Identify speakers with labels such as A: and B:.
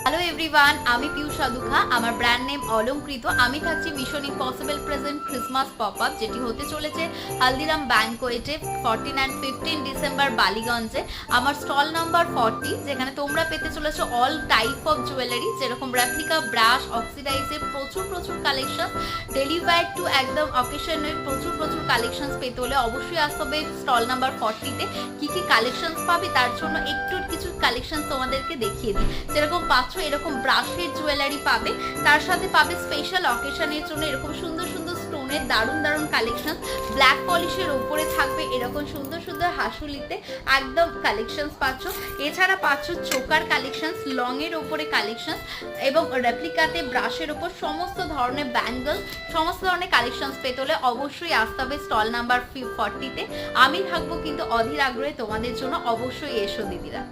A: Hello everyone, আমি পিউ সাধুখা। আমার brand name অলঙ্কৃত। আমি থাকছি mission impossible present Christmas pop up, যেটি হতে চলেছে হালদিরাম ব্যাংকোয়েটে 14 অ্যান্ড 15 ডিসেম্বর বালিগঞ্জে। আমার স্টল নাম্বার 40, যেখানে তোমরা পেতে চলেছো অল টাইপ অফ জুয়েলারি, যেরকম রেপ্লিকা, ব্রাশ, অক্সিডাইজের প্রচুর কালেকশন, ডেলিভার্ড টু একদম অকেশনের প্রচুর কালেকশন পেতে হলে অবশ্যই আসতে হবে স্টল নাম্বার 40-তে। কি কালেকশন পাবে তার জন্য একটু কিছু কালেকশন তোমাদেরকে দেখিয়ে দিই। যেরকম পাচ্ছ এরকম ব্রাশের জুয়েলারি পাবে, তার সাথে পাবে স্পেশাল অকেশনের জন্য এরকম সুন্দর স্টোনের দারুণ কালেকশন। ব্ল্যাক পলিশের উপরে থাকবে এরকম সুন্দর হাসুলিতে একদম কালেকশন পাচ্ছ। এছাড়া পাচ্ছ চোকার কালেকশন, লং এর উপরে কালেকশন এবং রেপ্লিকাতে ব্রাশের উপর সমস্ত ধরনের ব্যাঙ্গল, সমস্ত ধরনের কালেকশন পেতে হলে অবশ্যই আসতে হবে স্টল নাম্বার 40-তে। আমি থাকবো কিন্তু অধীর আগ্রহে তোমাদের জন্য। অবশ্যই এসো দিদিরা।